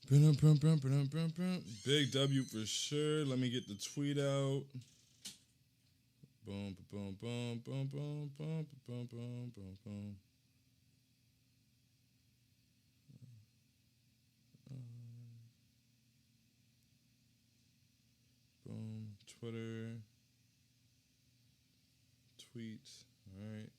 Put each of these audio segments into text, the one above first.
Big W for sure. Let me get the tweet out. Boom, boom, boom, boom, boom, boom, boom, boom, boom, boom. Boom. Twitter. Tweets. All right.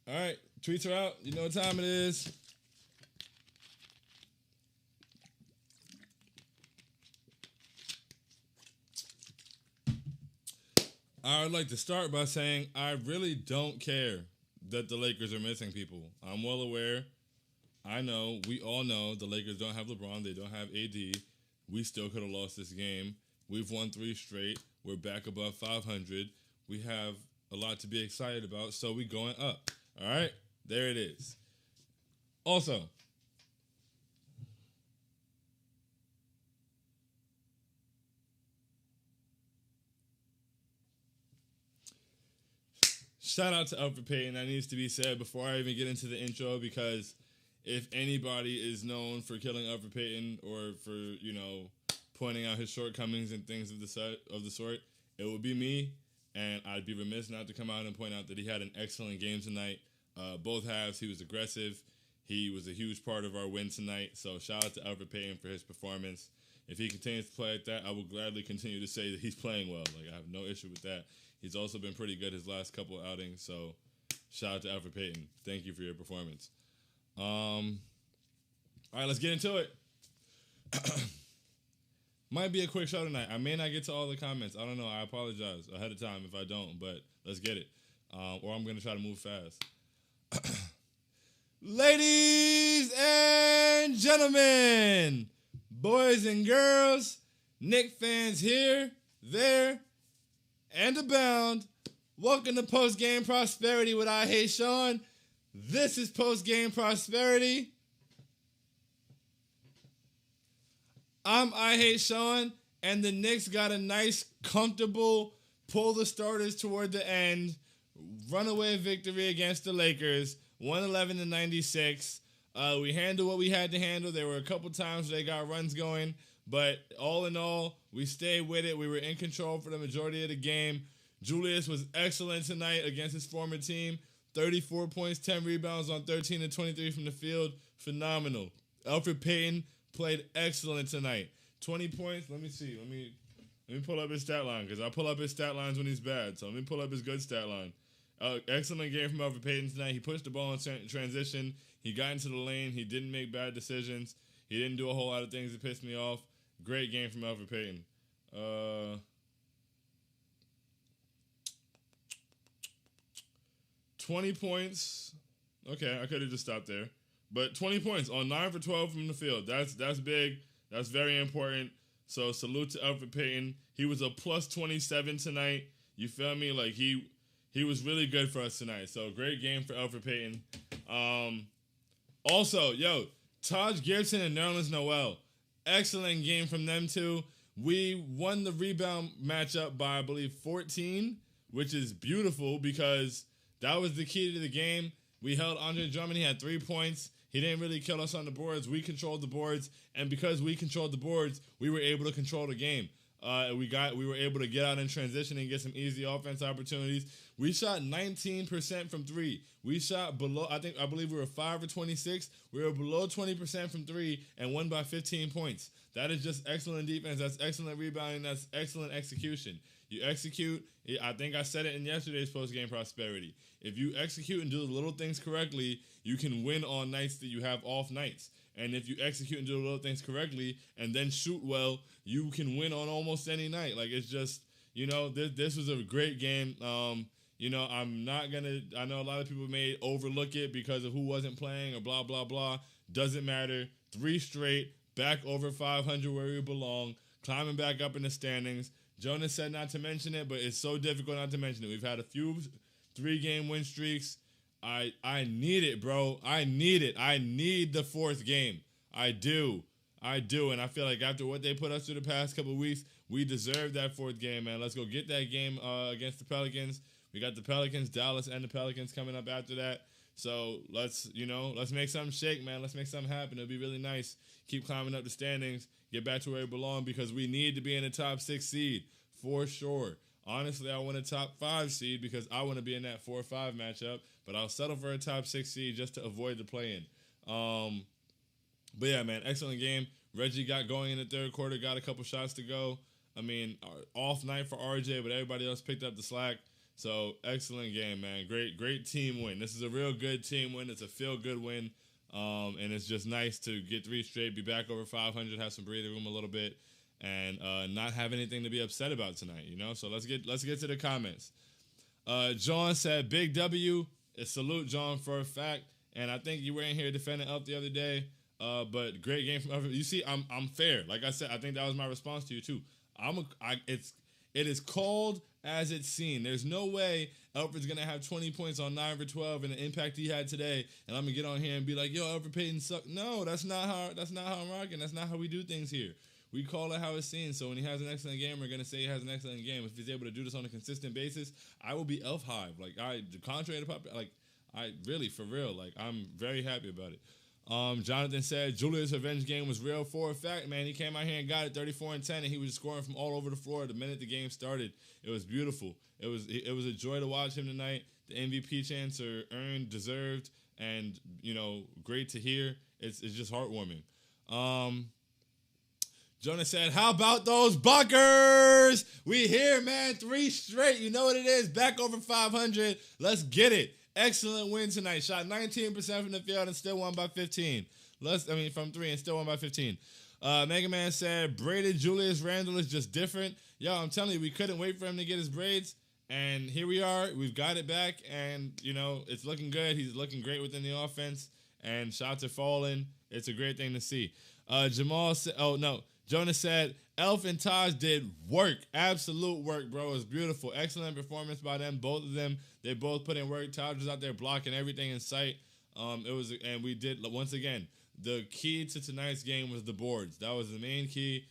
All right. Tweets are out. You know what time it is. I would like to start by saying I really don't care that the Lakers are missing people. I'm well aware. I know. We all know the Lakers don't have LeBron. They don't have AD. We still could have lost this game. We've won 3 straight. We're back above 500. We have a lot to be excited about, so we going up. All right? There it is. Also, shout out to Alfred Payton. That needs to be said before I even get into the intro, because if anybody is known for killing Alfred Payton or for, pointing out his shortcomings and things of the sort, it would be me. And I'd be remiss not to come out and point out that he had an excellent game tonight. Both halves, he was aggressive. He was a huge part of our win tonight. So shout out to Alfred Payton for his performance. If he continues to play like that, I will gladly continue to say that he's playing well. Like, I have no issue with that. He's also been pretty good his last couple outings. So shout out to Alfred Payton. Thank you for your performance. All right, let's get into it. Might be a quick show tonight. I may not get to all the comments. I don't know. I apologize ahead of time if I don't, but let's get it. Or I'm going to try to move fast. Ladies and gentlemen, boys and girls, Knicks fans here, there, and abound. Welcome to Postgame Prosperity with I Hate Sean. This is Postgame Prosperity. I'm I Hate Sean, and the Knicks got a nice, comfortable, pull the starters toward the end, runaway victory against the Lakers, 111-96. We handled what we had to handle. There were a couple times they got runs going, but all in all, we stayed with it. We were in control for the majority of the game. Julius was excellent tonight against his former team. 34 points, 10 rebounds on 13 and 23 from the field. Phenomenal. Alfred Payton played excellent tonight. 20 points. Let me see. Let me pull up his stat line, because I pull up his stat lines when he's bad. So let me pull up his good stat line. Excellent game from Alfred Payton tonight. He pushed the ball in transition. He got into the lane. He didn't make bad decisions. He didn't do a whole lot of things that pissed me off. Great game from Alfred Payton. 20 points. Okay, I could have just stopped there. But 20 points on 9 for 12 from the field. That's big. That's very important. So salute to Alfred Payton. He was a plus 27 tonight. You feel me? Like, he was really good for us tonight. So great game for Alfred Payton. Also, Taj Gibson and Nerlens Noel. Excellent game from them two. We won the rebound matchup by, I believe, 14, which is beautiful because that was the key to the game. We held Andre Drummond. He had 3 points. He didn't really kill us on the boards. We controlled the boards, and because we controlled the boards, we were able to control the game. We were able to get out in transition and get some easy offense opportunities. We shot 19% from 3. We shot below, I believe we were 5 for 26. We were below 20% from 3 and won by 15 points. That is just excellent defense. That's excellent rebounding. That's excellent execution. You execute, I think I said it in yesterday's post-game prosperity. If you execute and do the little things correctly, you can win on nights that you have off nights. And if you execute and do the little things correctly and then shoot well, you can win on almost any night. Like, it's just, this was a great game. I'm not going to, I know a lot of people may overlook it because of who wasn't playing or blah, blah, blah. Doesn't matter. 3 straight, back over 500 where we belong, climbing back up in the standings. Jonas said not to mention it, but it's so difficult not to mention it. We've had a few 3-game win streaks. I need it, bro. I need it. I need the fourth game. I do. And I feel like after what they put us through the past couple of weeks, we deserve that fourth game, man. Let's go get that game against the Pelicans. We got the Pelicans, Dallas, and the Pelicans coming up after that. So let's make something shake, man. Let's make something happen. It'll be really nice. Keep climbing up the standings, get back to where we belong, because we need to be in the top 6 seed for sure. Honestly, I want a top 5 seed because I want to be in that 4-5 matchup, but I'll settle for a top 6 seed just to avoid the play-in. But yeah, man, excellent game. Reggie got going in the third quarter, got a couple shots to go. I mean, off night for RJ, but everybody else picked up the slack. So excellent game, man. Great team win. This is a real good team win. It's a feel-good win. And it's just nice to get 3 straight, be back over 500, have some breathing room a little bit, and not have anything to be upset about tonight, you know? So let's get to the comments. John said, big W. Salute John for a fact. And I think you were in here defending Elf the other day. But great game from Elf. You see, I'm fair. Like I said, I think that was my response to you too. It is called as it's seen. There's no way Alfred's gonna have 20 points on 9 for 12 and the impact he had today, and I'm gonna get on here and be like, "Yo, Alfred Payton sucked." No, that's not how I'm rocking. That's not how we do things here. We call it how it's seen. So when he has an excellent game, we're gonna say he has an excellent game. If he's able to do this on a consistent basis, I will be Elf hive. Like contrary to pop, like I really for real. Like I'm very happy about it. Jonathan said Julius' revenge game was real for a fact, man. He came out here and got it 34 and 10, and he was scoring from all over the floor the minute the game started. It was beautiful. It was a joy to watch him tonight. The MVP chants are earned, deserved, and great to hear. It's just heartwarming. Jonah said, how about those Buckers? We here, man. 3 straight. You know what it is. Back over 500. Let's get it. Excellent win tonight. Shot 19% from the field and still won by 15. From 3 and still won by 15. Mega Man said, braided Julius Randle is just different. Yo, I'm telling you, we couldn't wait for him to get his braids. And here we are. We've got it back. And, it's looking good. He's looking great within the offense. And shots are falling. It's a great thing to see. Jamal said, Jonah said, Elf and Taj did work. Absolute work, bro. It was beautiful. Excellent performance by them. Both of them. They both put in work. Taj was out there blocking everything in sight. And we did, once again, the key to tonight's game was the boards. That was the main key.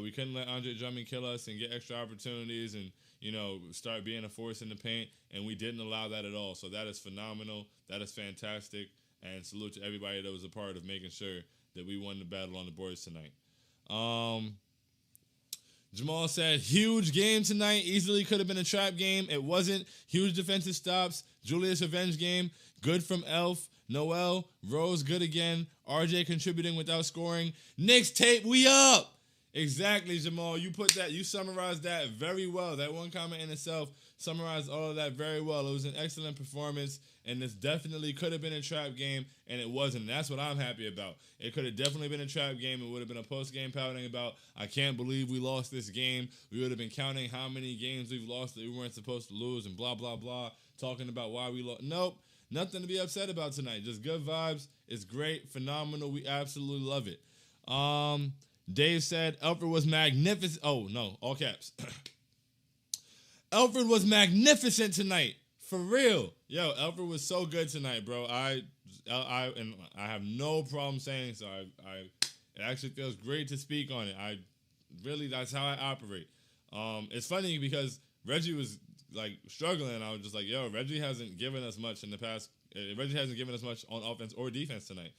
We couldn't let Andre Drummond kill us and get extra opportunities and, start being a force in the paint. And we didn't allow that at all. So that is phenomenal. That is fantastic. And salute to everybody that was a part of making sure that we won the battle on the boards tonight. Jamal said, huge game tonight. Easily could have been a trap game. It wasn't. Huge defensive stops. Julius revenge game. Good from Elf. Noel. Rose good again. RJ contributing without scoring. Knicks tape. We up. Exactly, Jamal. You summarized that very well. That one comment in itself summarized all of that very well. It was an excellent performance, and this definitely could have been a trap game, and it wasn't. And that's what I'm happy about. It could have definitely been a trap game. It would have been a post-game pouting about, I can't believe we lost this game. We would have been counting how many games we've lost that we weren't supposed to lose and blah, blah, blah, talking about why we lost. Nope, nothing to be upset about tonight. Just good vibes. It's great, phenomenal. We absolutely love it. Dave said, Alfred was magnificent. Oh, no, all caps. Alfred was magnificent tonight. For real. Yo, Alfred was so good tonight, bro. I have no problem saying so. It actually feels great to speak on it. That's how I operate. It's funny because Reggie was like struggling, and I was just like, yo, Reggie hasn't given us much in the past. Reggie hasn't given us much on offense or defense tonight.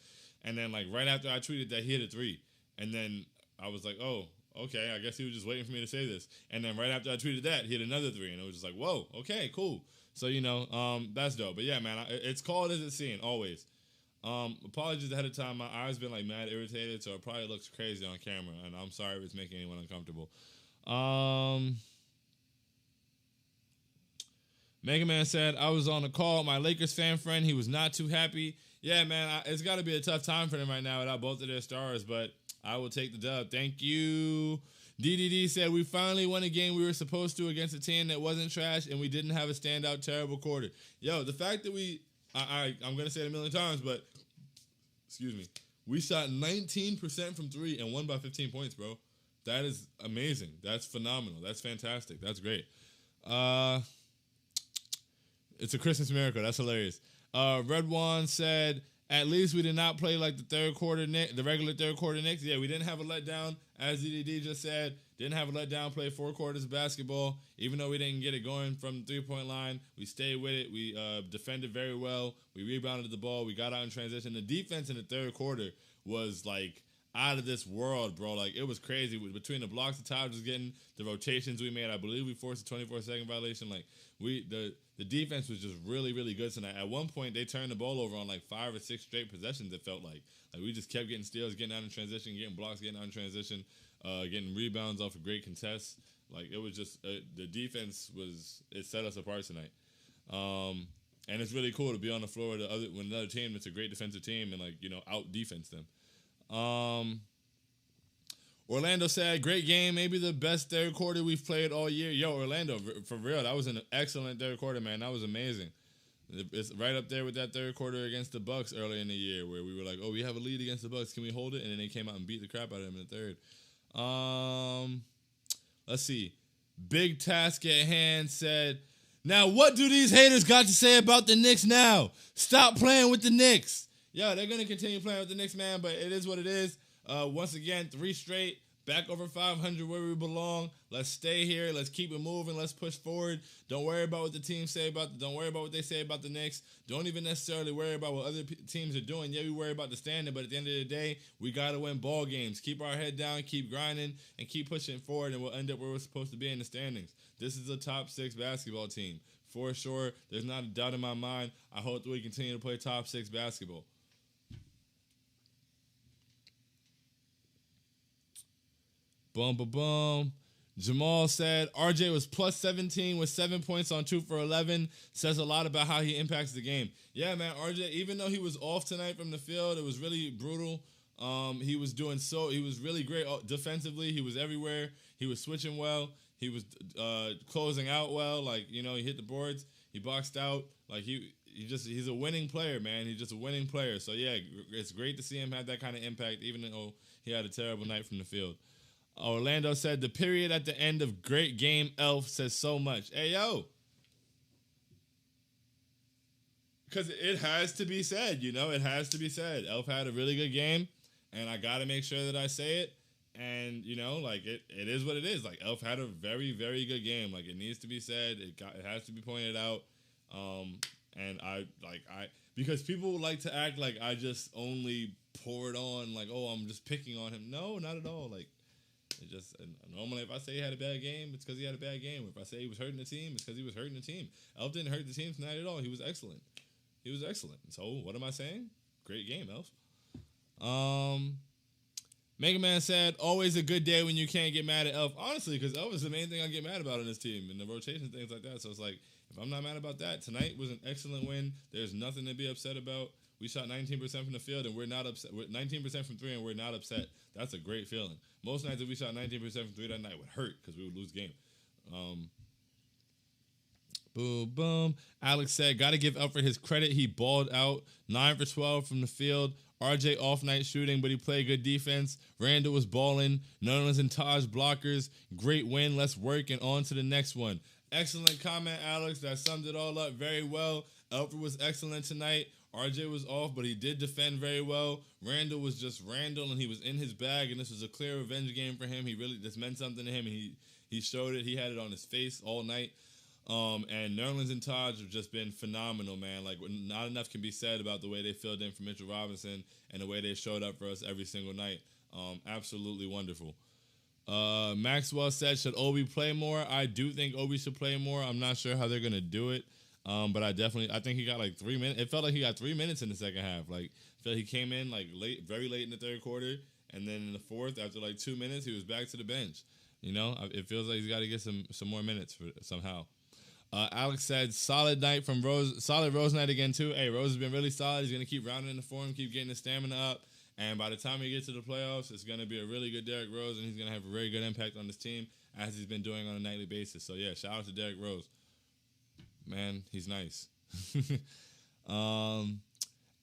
And then like right after I tweeted that, he hit a 3. And then I was like, oh, okay, I guess he was just waiting for me to say this. And then right after I tweeted that, he hit another 3. And it was just like, whoa, okay, cool. So, that's dope. But yeah, man, it's called as it's seen, always. Apologies ahead of time. My eyes been like mad irritated, so it probably looks crazy on camera. And I'm sorry if it's making anyone uncomfortable. Mega Man said, I was on a call with my Lakers fan friend. He was not too happy. Yeah, man, it's got to be a tough time for them right now without both of their stars, but I will take the dub. Thank you. DDD said, we finally won a game we were supposed to against a team that wasn't trash, and we didn't have a standout terrible quarter. Yo, the fact that I'm going to say it a million times, but, excuse me, we shot 19% from 3 and won by 15 points, bro. That is amazing. That's phenomenal. That's fantastic. That's great. It's a Christmas miracle. That's hilarious. Red One said, at least we did not play like the regular third quarter Knicks. Yeah, we didn't have a letdown, as DDD just said. Didn't have a letdown, play 4 quarters of basketball. Even though we didn't get it going from the 3-point line, we stayed with it. We defended very well. We rebounded the ball. We got out in transition. The defense in the third quarter was like out of this world, bro. Like, it was crazy. Between the blocks the Taj was getting, the rotations we made, I believe we forced a 24-second violation. Like, the defense was just really, really good tonight. At one point, they turned the ball over on like 5 or 6 straight possessions, it felt like. Like, we just kept getting steals, getting out in transition, getting blocks, getting out in transition, getting rebounds off of great contests. Like, it was just, the defense it set us apart tonight. And it's really cool to be on the floor with another team that's a great defensive team and, like, you know, out-defense them. Orlando said, great game, maybe the best third quarter we've played all year. Yo, Orlando, for real, that was an excellent third quarter, man. That was amazing. It's right up there with that third quarter against the Bucks early in the year where we were like, oh, we have a lead against the Bucks. Can we hold it? And then they came out and beat the crap out of them in the third. Let's see. Big Task at Hand said, now what do these haters got to say about the Knicks now? Stop playing with the Knicks. Yeah, they're going to continue playing with the Knicks, man, but it is what it is. Once again, 3 straight, back over 500 where we belong. Let's stay here. Let's keep it moving. Let's push forward. Don't worry about what the teams say don't worry about what they say about the Knicks. Don't even necessarily worry about what other teams are doing. Yeah, we worry about the standing, but at the end of the day, we got to win ball games. Keep our head down, keep grinding, and keep pushing forward, and we'll end up where we're supposed to be in the standings. This is a top 6 basketball team. For sure, there's not a doubt in my mind. I hope that we continue to play top 6 basketball. Boom, boom, boom. Jamal said, RJ was plus 17 with 7 points on 2 for 11. Says a lot about how he impacts the game. Yeah, man, RJ, even though he was off tonight from the field, it was really brutal. He was really great defensively. He was everywhere. He was switching well. He was closing out well. Like, you know, he hit the boards. He boxed out. Like, he's a winning player, man. He's just a winning player. So, yeah, it's great to see him have that kind of impact, even though he had a terrible night from the field. Orlando said, the period at the end of great game, Elf, says so much. Hey, yo. Because it has to be said, you know? It has to be said. Elf had a really good game, and I got to make sure that I say it. And, you know, like, it is what it is. Like, Elf had a very, very good game. Like, it needs to be said. It has to be pointed out. And because people like to act like I just only pour it on, like, oh, I'm just picking on him. No, not at all. Like, it just, normally if I say he had a bad game, it's because he had a bad game. If I say he was hurting the team, it's because he was hurting the team. Elf didn't hurt the team tonight at all. He was excellent. So, what am I saying? Great game, Elf. Mega Man said, always a good day when you can't get mad at Elf. Honestly, because Elf is the main thing I get mad about on this team, and the rotation, things like that. So it's like, if I'm not mad about that, tonight was an excellent win. There's nothing to be upset about. We shot 19% from the field, and we're not upset. We're 19% from 3, and we're not upset. That's a great feeling. Most nights if we shot 19% from 3 that night would hurt because we would lose the game. Boom, boom. Alex said, got to give Alfred his credit. He balled out 9 for 12 from the field. RJ off-night shooting, but he played good defense. Randall was balling. Nerlens and Taj blockers. Great win. Let's work and on to the next one. Excellent comment, Alex. That summed it all up very well. Alfred was excellent tonight. RJ was off, but he did defend very well. Randall was just Randall, and he was in his bag, and this was a clear revenge game for him. This meant something to him, and he showed it. He had it on his face all night. And Nerlens and Taj have just been phenomenal, man. Like, not enough can be said about the way they filled in for Mitchell Robinson and the way they showed up for us every single night. Absolutely wonderful. Maxwell said, should Obi play more? I do think Obi should play more. I'm not sure how they're going to do it. But I think he got like 3 minutes. It felt like he got 3 minutes in the second half. Like, I felt he came in like very late in the third quarter. And then in the fourth, after like 2 minutes, he was back to the bench. You know, it feels like he's got to get some more minutes somehow. Alex said, solid night from Rose. Solid Rose night again, too. Hey, Rose has been really solid. He's going to keep rounding the form, keep getting his stamina up. And by the time he gets to the playoffs, it's going to be a really good Derrick Rose, and he's going to have a very good impact on this team as he's been doing on a nightly basis. So, yeah, shout out to Derrick Rose. Man, he's nice.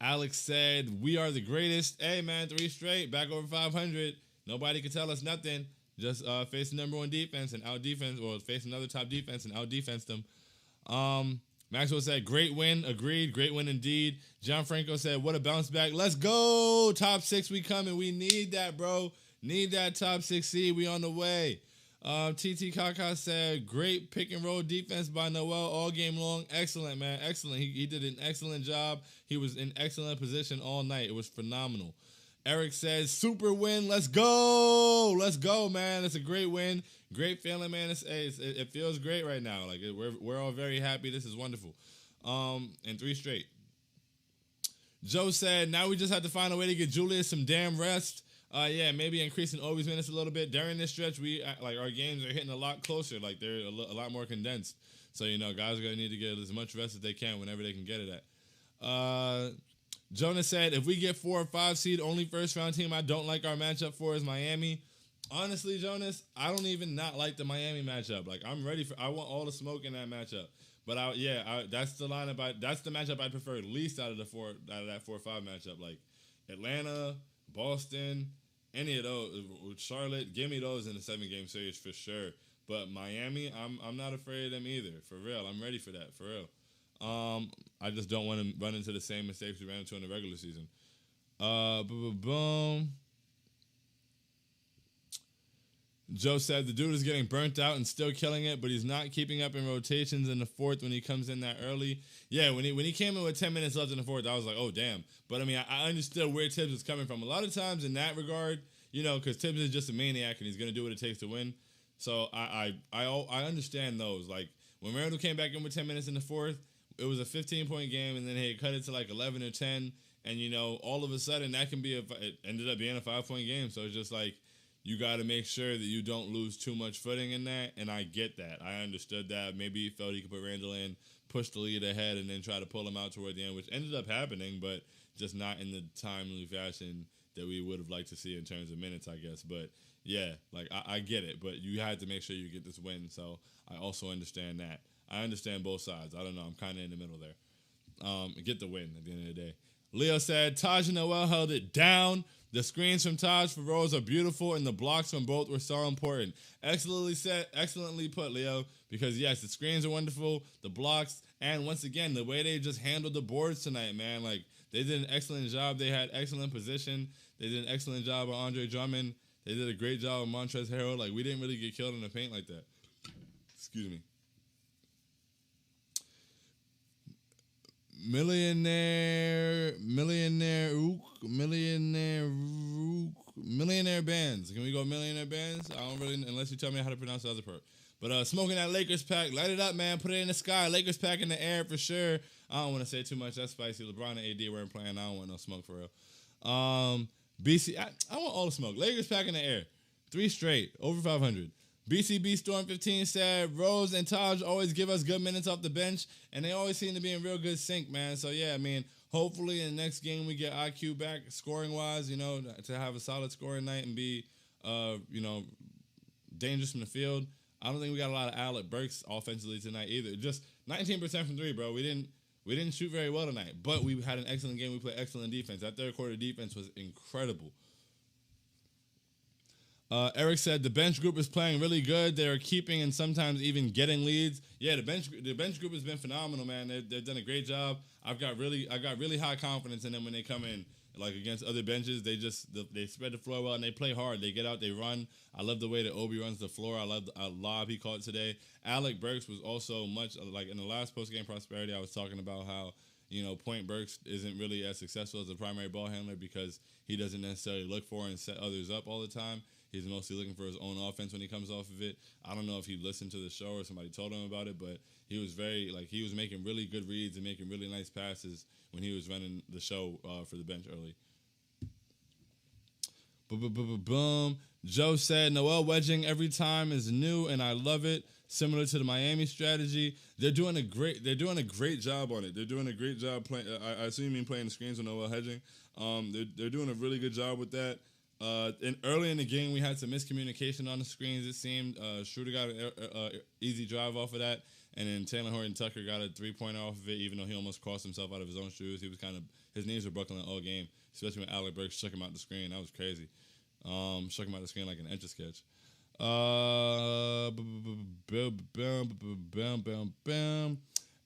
Alex said, we are the greatest. Hey, man, 3 straight, back over 500. Nobody can tell us nothing. Just face the number 1 defense and out-defense, or face another top defense and out-defense them. Maxwell said, great win. Agreed. Great win indeed. John Franco said, what a bounce back. Let's go. Top 6 we coming. We need that, bro. Need that top 6 seed. We on the way. TT Kaka said, great pick and roll defense by Noel all game long. Excellent, man. Excellent. He did an excellent job. He was in excellent position all night. It was phenomenal. Eric says, super win. Let's go. Let's go, man. It's a great win. Great feeling, man. It feels great right now. Like we're all very happy. This is wonderful. And 3 straight. Joe said, now we just have to find a way to get Julius some damn rest. Yeah, maybe increasing Obi's minutes a little bit. During this stretch, our games are hitting a lot closer. Like they're a lot more condensed. So, guys are going to need to get as much rest as they can whenever they can get it at. Jonas said, if we get 4 or 5 seed, only first round team I don't like our matchup for is Miami. Honestly, Jonas, I don't even not like the Miami matchup. Like I want all the smoke in that matchup. But that's the lineup. That's the matchup I prefer least out of that 4 or 5 matchup. Like Atlanta, Boston, any of those, Charlotte, give me those in the 7-game series for sure. But Miami, I'm not afraid of them either. For real, I'm ready for that. For real. I just don't want to run into the same mistakes we ran into in the regular season. Boom. Joe said the dude is getting burnt out and still killing it, but he's not keeping up in rotations in the 4th when he comes in that early. Yeah, when he came in with 10 minutes left in the 4th, I was like, oh damn. But I mean, I understood where Tibbs was coming from. A lot of times in that regard, because Tibbs is just a maniac and he's gonna do what it takes to win. So I understand those. Like when Randall came back in with 10 minutes in the 4th, it was a 15-point game, and then he cut it to like 11 or 10, and all of a sudden that can be it ended up being a 5-point game. So it's just like you got to make sure that you don't lose too much footing in that, and I get that. I understood that. Maybe he felt he could put Randall in, push the lead ahead, and then try to pull him out toward the end, which ended up happening, but just not in the timely fashion that we would have liked to see in terms of minutes, I guess. But yeah, like I get it, but you had to make sure you get this win. So I also understand that. I understand both sides. I don't know. I'm kind of in the middle there. Get the win at the end of the day. Leo said, Taj and Noel held it down. The screens from Taj for Rose are beautiful, and the blocks from both were so important. Excellently put, Leo, because, yes, the screens are wonderful, the blocks, and once again, the way they just handled the boards tonight, man. Like, they did an excellent job. They had excellent position. They did an excellent job on Andre Drummond. They did a great job on Montrezl Harrell. Like, we didn't really get killed in the paint like that. Excuse me. Millionaire bands. Can we go millionaire bands? I don't really, unless you tell me how to pronounce the other part. But smoking that Lakers pack, light it up, man. Put it in the sky. Lakers pack in the air for sure. I don't want to say too much. That's spicy. LeBron and AD weren't playing. I don't want no smoke for real. BC, I want all the smoke. Lakers pack in the air. 3 straight. Over 500. BCB Storm 15 said, Rose and Taj always give us good minutes off the bench, and they always seem to be in real good sync, man. So, yeah, I mean, hopefully in the next game we get IQ back scoring-wise, to have a solid scoring night and be, dangerous from the field. I don't think we got a lot of Alec Burks offensively tonight either. Just 19% from 3, bro. We didn't shoot very well tonight, but we had an excellent game. We played excellent defense. That third quarter defense was incredible. Eric said the bench group is playing really good. They're keeping and sometimes even getting leads. Yeah, the bench group has been phenomenal, man. They've done a great job. I got really high confidence in them when they come in. Like against other benches, they spread the floor well and they play hard. They get out, they run. I love the way that Obi runs the floor. I love a lob he caught today. Alec Burks was also much like in the last postgame prosperity. I was talking about how Point Burks isn't really as successful as a primary ball handler because he doesn't necessarily look for and set others up all the time. He's mostly looking for his own offense when he comes off of it. I don't know if he listened to the show or somebody told him about it, but he was he was making really good reads and making really nice passes when he was running the show for the bench early. Boom. Joe said, Noel wedging every time is new, and I love it. Similar to the Miami strategy. They're doing a great job on it. They're doing a great job playing. I assume you mean playing the screens with Noel hedging. They're doing a really good job with that. Early in the game, we had some miscommunication on the screens, it seemed. Schroeder got an easy drive off of that, and then Taylor Horton-Tucker got a 3-pointer off of it, even though he almost crossed himself out of his own shoes. He was his knees were buckling all game, especially when Alec Burks shook him out the screen. That was crazy. Shook him out the screen like an Etch-a-Sketch.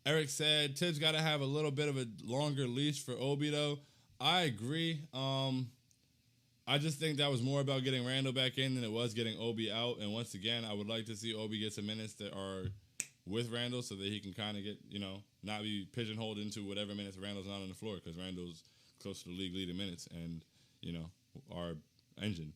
Eric said Tibbs got to have a little bit of a longer leash for Obi though. I agree. I just think that was more about getting Randall back in than it was getting Obi out. And once again, I would like to see Obi get some minutes that are with Randall so that he can kind of get, not be pigeonholed into whatever minutes Randall's not on the floor, because Randall's close to the league leading minutes and, our engine.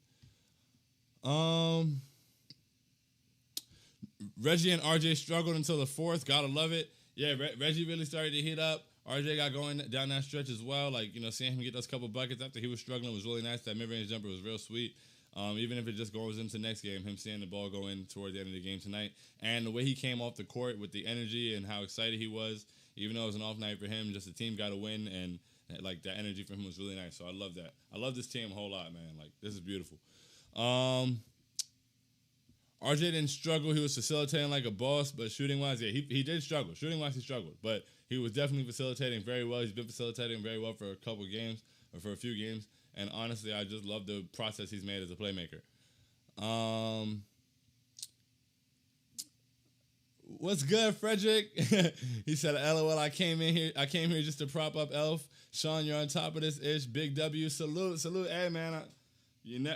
Reggie and RJ struggled until the fourth. Gotta love it. Yeah, Reggie really started to heat up. RJ got going down that stretch as well. Like, seeing him get those couple buckets after he was struggling was really nice. That mid-range jumper was real sweet. Even if it just goes into next game, him seeing the ball go in toward the end of the game tonight. And the way he came off the court with the energy and how excited he was, even though it was an off night for him, just the team got a win, and like that energy from him was really nice. So I love that. I love this team a whole lot, man. Like, this is beautiful. RJ didn't struggle. He was facilitating like a boss, but shooting-wise, yeah, he did struggle. Shooting-wise, he struggled. But he was definitely facilitating very well. He's been facilitating very well for a couple games, or for a few games. And honestly, I just love the process he's made as a playmaker. What's good, Frederick? He said, LOL, I came here just to prop up Elf. Sean, you're on top of this ish. Big W. Salute. Hey, man.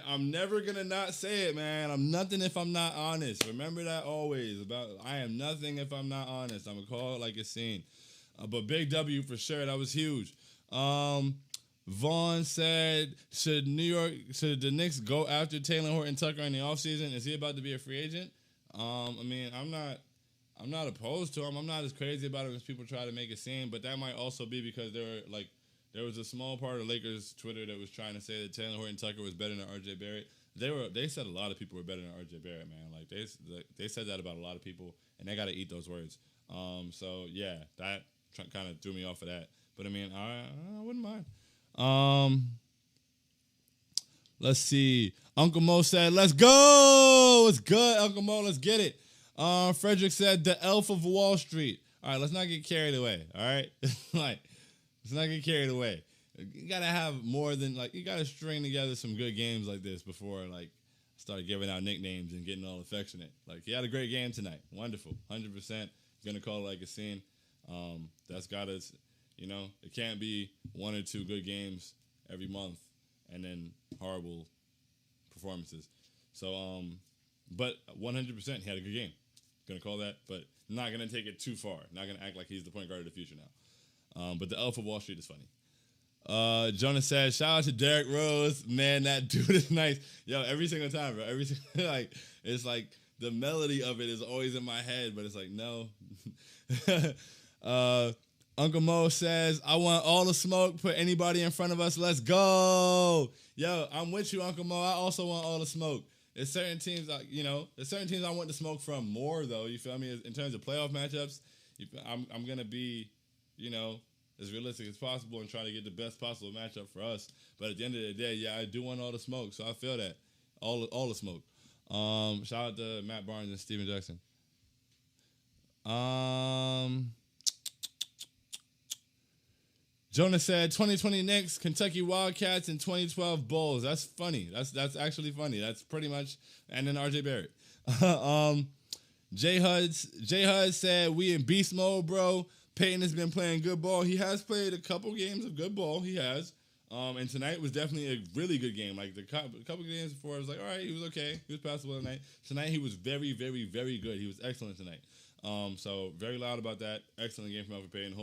I'm never going to not say it, man. I'm nothing if I'm not honest. Remember that always. I am nothing if I'm not honest. I'm going to call it like it's seen. But big W for sure. That was huge. Vaughn said, should the Knicks go after Taylor Horton Tucker in the offseason? Is he about to be a free agent? I'm not opposed to him. I'm not as crazy about him as people try to make it seem, but that might also be because there was a small part of Lakers Twitter that was trying to say that Taylor Horton Tucker was better than RJ Barrett. They said a lot of people were better than RJ Barrett, man. Like they said that about a lot of people, and they got to eat those words. So yeah, that kind of threw me off of that. But I mean, I wouldn't mind. Let's see. Uncle Mo said, let's go. It's good, Uncle Mo. Let's get it. Frederick said, the Elf of Wall Street. All right, let's not get carried away. All right. Let's not get carried away. You got to have more than, you got to string together some good games like this before, start giving out nicknames and getting all affectionate. He had a great game tonight. Wonderful. 100%. Going to call it like a scene. That's got us, it can't be one or two good games every month and then horrible performances. So, but 100%, he had a good game. Going to call that, but not going to take it too far. Not going to act like he's the point guard of the future now. But the Elf of Wall Street is funny. Jonas said, shout out to Derrick Rose. Man, that dude is nice. Yo, every single time, bro. It's the melody of it is always in my head, but it's no. Uncle Mo says, I want all the smoke. Put anybody in front of us. Let's go. Yo, I'm with you, Uncle Mo. I also want all the smoke. There's certain teams, there's certain teams I want the smoke from more, though. You feel me? In terms of playoff matchups, I'm going to be, as realistic as possible and try to get the best possible matchup for us. But at the end of the day, yeah, I do want all the smoke. So I feel that. All the smoke. Shout out to Matt Barnes and Steven Jackson. Jonah said 2020 Knicks, Kentucky Wildcats, and 2012 Bulls. That's funny. That's actually funny. That's pretty much. And then RJ Barrett. J Hud said we in beast mode, bro. Peyton has been playing good ball. He has played a couple games of good ball. He has. And tonight was definitely a really good game. The couple games before, I was all right, he was okay. He was passable tonight. Tonight, he was very, very, very good. He was excellent tonight. So very loud about that. Excellent game from Alfred Payton.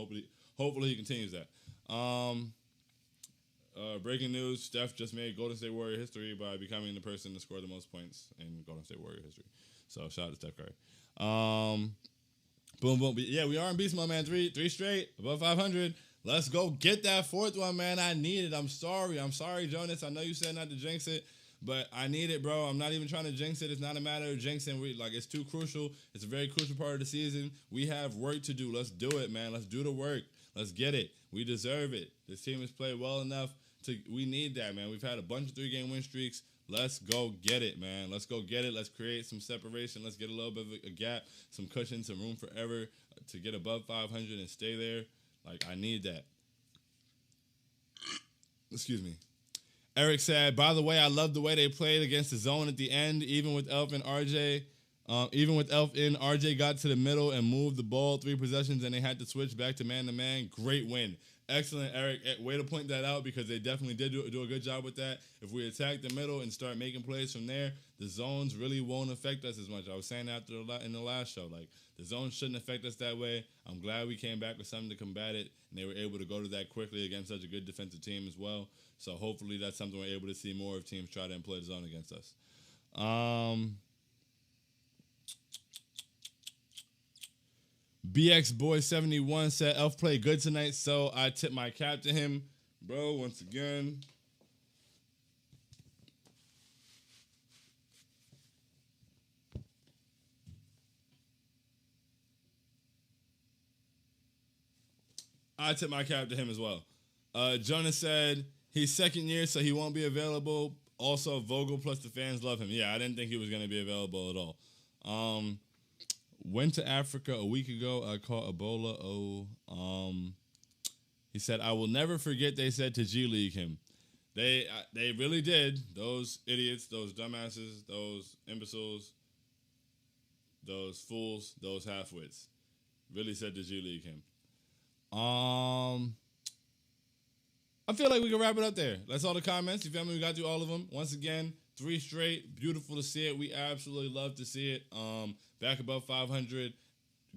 Hopefully he continues that. Breaking news, Steph just made Golden State Warrior history by becoming the person to score the most points in Golden State Warrior history. So shout out to Steph Curry. Boom, boom. Yeah, we are in beast mode, man. Three straight, above 500. Let's go get that fourth one, man. I need it. I'm sorry, Jonas. I know you said not to jinx it, but I need it, bro. I'm not even trying to jinx it. It's not a matter of jinxing. It's too crucial. It's a very crucial part of the season. We have work to do. Let's do it, man. Let's do the work. Let's get it. We deserve it. This team has played well enough. We need that, man. We've had a bunch of 3-game win streaks. Let's go get it, man. Let's go get it. Let's create some separation. Let's get a little bit of a gap, some cushion, some room forever to get above 500 and stay there. I need that. Excuse me. Eric said, by the way, I love the way they played against the zone at the end, even with Elf and RJ. Even with Elf in, RJ got to the middle and moved the ball 3 possessions, and they had to switch back to man-to-man. Great win. Excellent, Eric. Way to point that out because they definitely did do a good job with that. If we attack the middle and start making plays from there, the zones really won't affect us as much. I was saying after in the last show, like, the zones shouldn't affect us that way. I'm glad we came back with something to combat it, and they were able to go to that quickly against such a good defensive team as well. So hopefully that's something we're able to see more of teams try to employ the zone against us. BX Boy 71 said Elf played good tonight, so I tip my cap to him. Bro, once again, I tip my cap to him as well. Jonas said he's second year, so he won't be available. Also, Vogel plus the fans love him. Yeah, I didn't think he was going to be available at all. Went to Africa a week ago. I caught Ebola. He said, I will never forget they said to G League him. They really did. Those idiots, those dumbasses, those imbeciles, those fools, those half-wits really said to G League him. I feel like we can wrap it up there. That's all the comments. You feel me? We got through all of them. Once again, 3 straight. Beautiful to see it. We absolutely love to see it. Back above 500.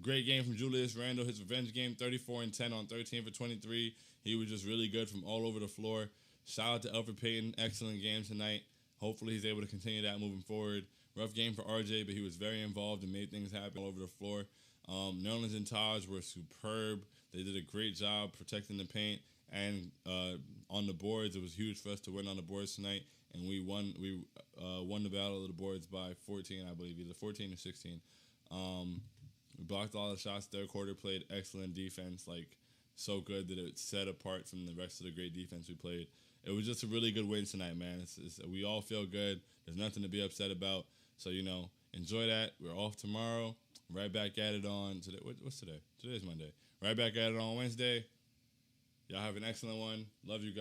Great game from Julius Randle. His revenge game, 34 and 10 on 13 for 23. He was just really good from all over the floor. Shout out to Alfred Payton. Excellent game tonight. Hopefully he's able to continue that moving forward. Rough game for RJ, but he was very involved and made things happen all over the floor. Nerlens and Taj were superb. They did a great job protecting the paint. And on the boards, it was huge for us to win on the boards tonight. And we won the battle of the boards by 14, I believe, either 14 or 16. We blocked all the shots. Third quarter played excellent defense, like so good that it set apart from the rest of the great defense we played. It was just a really good win tonight, man. We all feel good. There's nothing to be upset about. So, enjoy that. We're off tomorrow. Right back at it on today. What's today? Today's Monday. Right back at it on Wednesday. Y'all have an excellent one. Love you guys.